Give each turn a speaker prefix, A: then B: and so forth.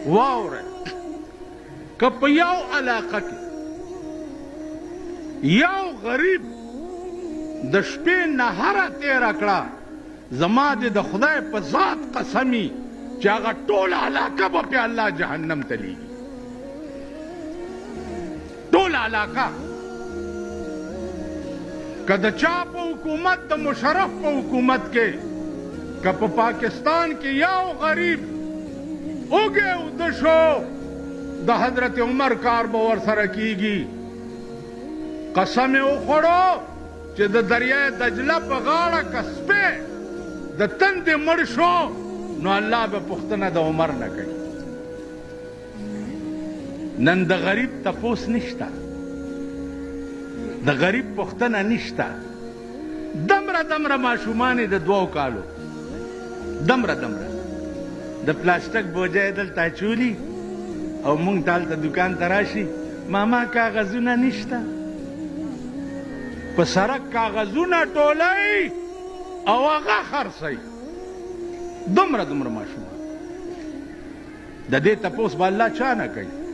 A: واوره که په یو علاقه کې یو غریب د شپې نهره تېره کړه زما د خدای په ذات قسمي چې هغه ټوله علاقه به پې الله جهنم ته لیږي ټوله علاقه که د چا په حکومت د مشرف په حکومت کې که په پاکستان کې یو غریب اوږې اوده شو د حضرت عمر کار به ورسره کیږي قسم یې وخوړو چې د دریای دجله په غاړه که سپی د تندې مړ شو نو الله به پوښتنه د عمر نه کوي نن د غریب تپوس نشته د غریب پوښتنه نشته دمره دمره ماشومان د 2 کالو دمره دمره د پلاستیک بوجه یې دلته اچولي او مونږ ته هلته دوکان ته راشي ماما کاغذونه نشته په سړک کاغذونه ټولوي او هغه خرڅوي دومره دومره ماشومان د دې تپوس به الله چا نه کوي